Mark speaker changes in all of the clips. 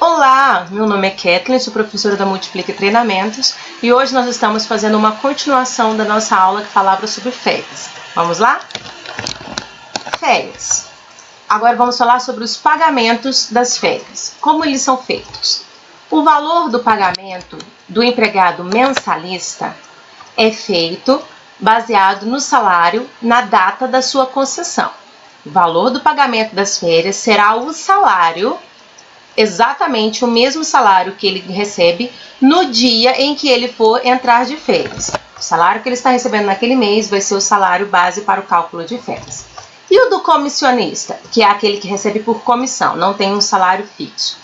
Speaker 1: Olá, meu nome é Kathleen, sou professora da Multiplica Treinamentos e hoje nós estamos fazendo uma continuação da nossa aula que falava sobre férias. Vamos lá? Férias. Agora vamos falar sobre os pagamentos das férias. Como eles são feitos? O valor do pagamento do empregado mensalista é feito baseado no salário na data da sua concessão. O valor do pagamento das férias será o salário, exatamente o mesmo salário que ele recebe no dia em que ele for entrar de férias. O salário que ele está recebendo naquele mês vai ser o salário base para o cálculo de férias. E o do comissionista, que é aquele que recebe por comissão, não tem um salário fixo.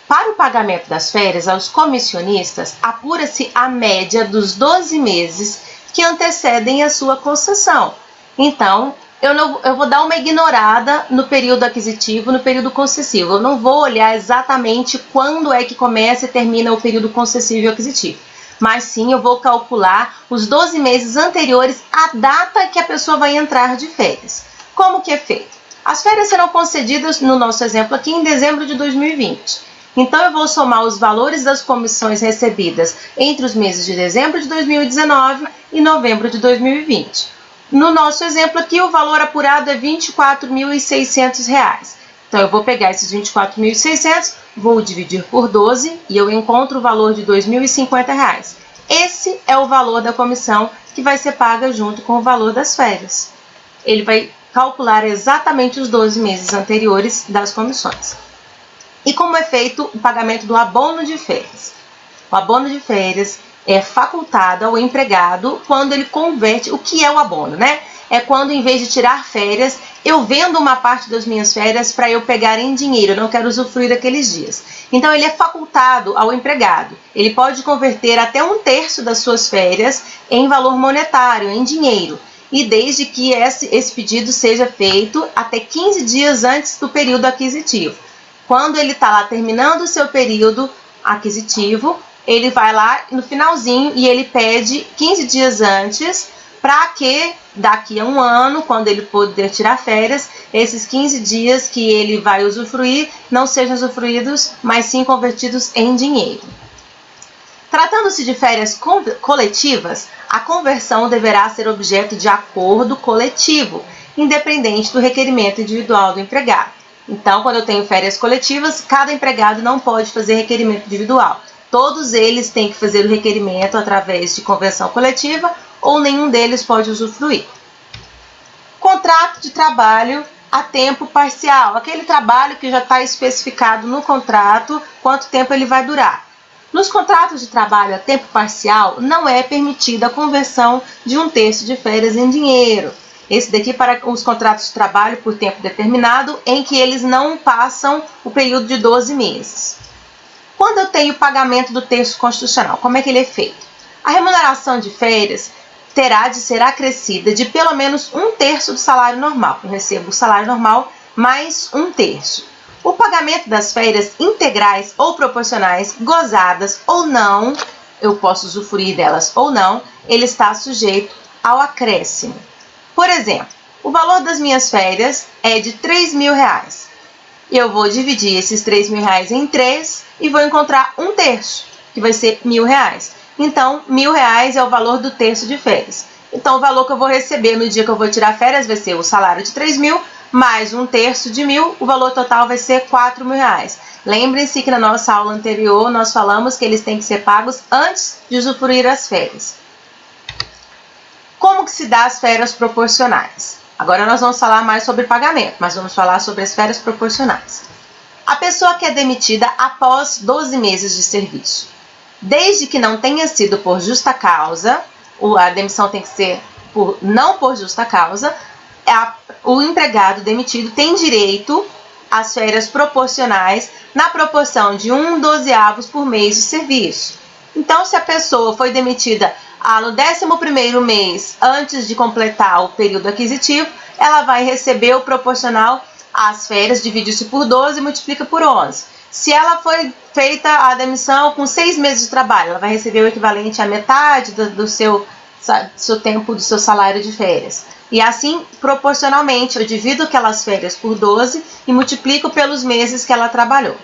Speaker 1: Para o pagamento das férias, aos comissionistas, apura-se a média dos 12 meses que antecedem a sua concessão. Então, eu vou dar uma ignorada no período aquisitivo, no período concessivo. Eu não vou olhar exatamente quando é que começa e termina o período concessivo e aquisitivo. Mas sim, eu vou calcular os 12 meses anteriores à data que a pessoa vai entrar de férias. Como que é feito? As férias serão concedidas, no nosso exemplo aqui, em dezembro de 2020. Então, eu vou somar os valores das comissões recebidas entre os meses de dezembro de 2019 e novembro de 2020. No nosso exemplo aqui, o valor apurado é R$ 24.600. Então, eu vou pegar esses R$ 24.600, vou dividir por 12 e eu encontro o valor de R$ 2.050. Esse é o valor da comissão que vai ser paga junto com o valor das férias. Ele vai calcular exatamente os 12 meses anteriores das comissões. E como é feito o pagamento do abono de férias? O abono de férias é facultado ao empregado quando ele converte. O que é o abono, né? É quando, em vez de tirar férias, eu vendo uma parte das minhas férias para eu pegar em dinheiro, eu não quero usufruir daqueles dias. Então, ele é facultado ao empregado. Ele pode converter até 1/3 das suas férias em valor monetário, em dinheiro. E desde que esse pedido seja feito até 15 dias antes do período aquisitivo. Quando ele está lá terminando o seu período aquisitivo, ele vai lá no finalzinho e ele pede 15 dias antes para que daqui a um ano, quando ele puder tirar férias, esses 15 dias que ele vai usufruir não sejam usufruídos, mas sim convertidos em dinheiro. Tratando-se de férias coletivas, a conversão deverá ser objeto de acordo coletivo, independente do requerimento individual do empregado. Então, quando eu tenho férias coletivas, cada empregado não pode fazer requerimento individual. Todos eles têm que fazer o requerimento através de convenção coletiva ou nenhum deles pode usufruir. Contrato de trabalho a tempo parcial, aquele trabalho que já está especificado no contrato, quanto tempo ele vai durar. Nos contratos de trabalho a tempo parcial, não é permitida a conversão de 1/3 de férias em dinheiro. Esse daqui para os contratos de trabalho por tempo determinado, em que eles não passam o período de 12 meses. Quando eu tenho o pagamento do terço constitucional, como é que ele é feito? A remuneração de férias terá de ser acrescida de pelo menos 1/3 do salário normal. Eu recebo o salário normal mais 1/3. O pagamento das férias integrais ou proporcionais, gozadas ou não, eu posso usufruir delas ou não, ele está sujeito ao acréscimo. Por exemplo, o valor das minhas férias é de R$ 3.000. Eu vou dividir esses R$ 3.000 em 3 e vou encontrar 1/3, que vai ser R$ 1.000. Então, R$ 1.000 é o valor do terço de férias. Então, o valor que eu vou receber no dia que eu vou tirar férias vai ser o salário de 3.000 mais 1/3 de 1.000, o valor total vai ser R$ 4.000. Lembrem-se que na nossa aula anterior nós falamos que eles têm que ser pagos antes de usufruir as férias. Como que se dá as férias proporcionais? Agora nós vamos falar mais sobre pagamento, mas vamos falar sobre as férias proporcionais. A pessoa que é demitida após 12 meses de serviço, desde que não tenha sido por justa causa, a demissão tem que ser não por justa causa, o empregado demitido tem direito às férias proporcionais na proporção de 1/12 por mês de serviço. Então, se a pessoa foi demitida no 11º mês antes de completar o período aquisitivo, ela vai receber o proporcional às férias, divide-se por 12 e multiplica por 11. Se ela foi feita a demissão com 6 meses de trabalho, ela vai receber o equivalente à metade do seu tempo, do seu salário de férias. E assim, proporcionalmente, eu divido aquelas férias por 12 e multiplico pelos meses que ela trabalhou.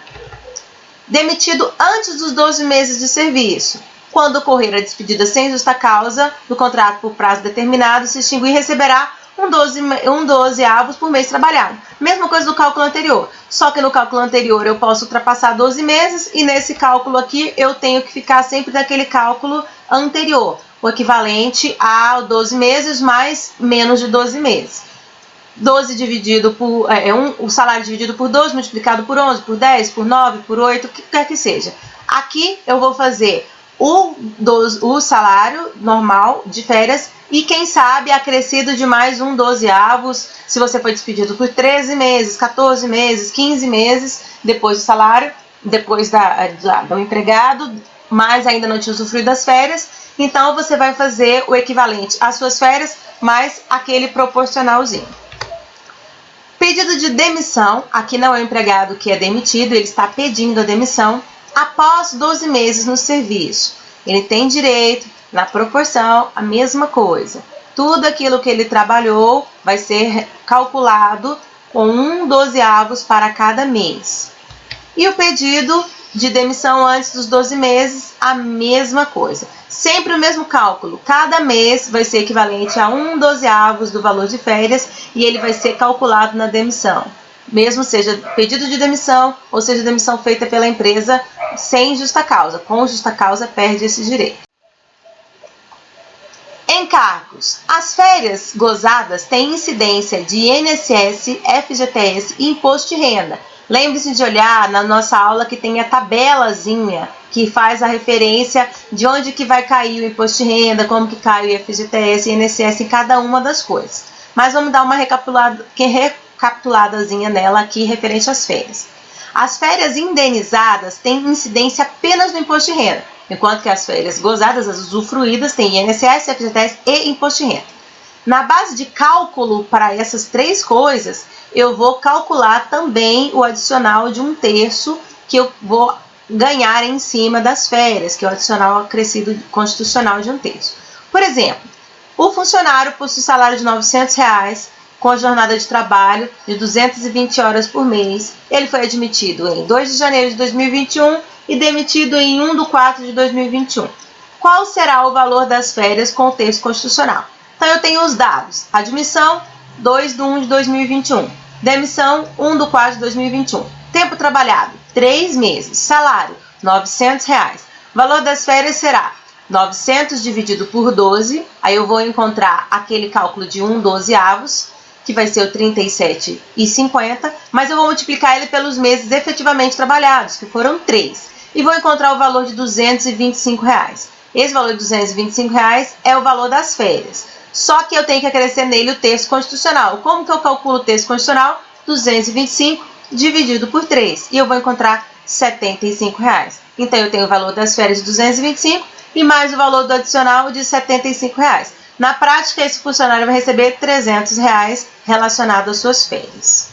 Speaker 1: Demitido antes dos 12 meses de serviço. Quando ocorrer a despedida sem justa causa do contrato por prazo determinado, se extinguir, receberá um 12avos por mês trabalhado. Mesma coisa do cálculo anterior, só que no cálculo anterior eu posso ultrapassar 12 meses e nesse cálculo aqui eu tenho que ficar sempre naquele cálculo anterior, o equivalente a 12 meses mais menos de 12 meses. 12 dividido por, o salário dividido por 12, multiplicado por 11, por 10, por 9, por 8, o que quer que seja. Aqui eu vou fazer o salário normal de férias e quem sabe acrescido de mais um 12avos, se você foi despedido por 13 meses, 14 meses, 15 meses, depois do salário, depois do empregado, mas ainda não tinha usufruído das férias, então você vai fazer o equivalente às suas férias, mais aquele proporcionalzinho. Pedido de demissão, aqui não é o empregado que é demitido, ele está pedindo a demissão após 12 meses no serviço. Ele tem direito, na proporção, a mesma coisa. Tudo aquilo que ele trabalhou vai ser calculado com um 12avos para cada mês. E o pedido de demissão antes dos 12 meses, a mesma coisa. Sempre o mesmo cálculo. Cada mês vai ser equivalente a um 12avos do valor de férias e ele vai ser calculado na demissão. Mesmo seja pedido de demissão ou seja demissão feita pela empresa sem justa causa. Com justa causa perde esse direito. Encargos. As férias gozadas têm incidência de INSS, FGTS e Imposto de Renda. Lembre-se de olhar na nossa aula que tem a tabelazinha que faz a referência de onde que vai cair o Imposto de Renda, como que cai o FGTS e INSS em cada uma das coisas. Mas vamos dar uma recapituladazinha nela aqui referente às férias. As férias indenizadas têm incidência apenas no Imposto de Renda, enquanto que as férias gozadas, as usufruídas, têm INSS, FGTS e Imposto de Renda. Na base de cálculo para essas três coisas, eu vou calcular também o adicional de 1/3 que eu vou ganhar em cima das férias, que é o adicional acrescido constitucional de 1/3. Por exemplo, o funcionário possui salário de R$ 900, com a jornada de trabalho de 220 horas por mês. Ele foi admitido em 2 de janeiro de 2021 e demitido em 1/4 de 2021. Qual será o valor das férias com o texto constitucional? Então eu tenho os dados. Admissão, 2/1 de 2021. Demissão, 1/4 de 2021. Tempo trabalhado, 3 meses. Salário, R$ 900. Valor das férias será 900 dividido por 12. Aí eu vou encontrar aquele cálculo de 1 12avos, que vai ser o 37,50. Mas eu vou multiplicar ele pelos meses efetivamente trabalhados, que foram 3. E vou encontrar o valor de R$ 225. Esse valor de R$ 225 é o valor das férias. Só que eu tenho que acrescer nele o texto constitucional. Como que eu calculo o texto constitucional? 225 dividido por 3. E eu vou encontrar R$ 75. Então, eu tenho o valor das férias de 225 e mais o valor do adicional de R$ 75. Na prática, esse funcionário vai receber R$ 300 relacionado às suas férias.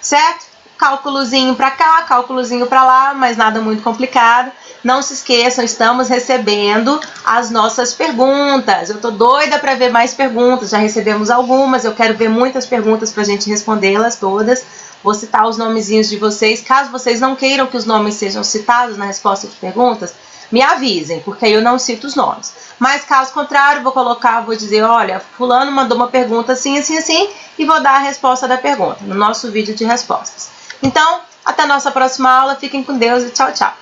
Speaker 1: Certo? Cálculozinho para cá, cálculozinho para lá, mas nada muito complicado. Não se esqueçam, estamos recebendo as nossas perguntas. Eu tô doida para ver mais perguntas, já recebemos algumas, eu quero ver muitas perguntas para a gente respondê-las todas. Vou citar os nomezinhos de vocês. Caso vocês não queiram que os nomes sejam citados na resposta de perguntas, me avisem, porque aí eu não cito os nomes. Mas caso contrário, vou dizer, olha, fulano mandou uma pergunta assim, assim, assim, e vou dar a resposta da pergunta no nosso vídeo de respostas. Então, até a nossa próxima aula, fiquem com Deus e tchau, tchau.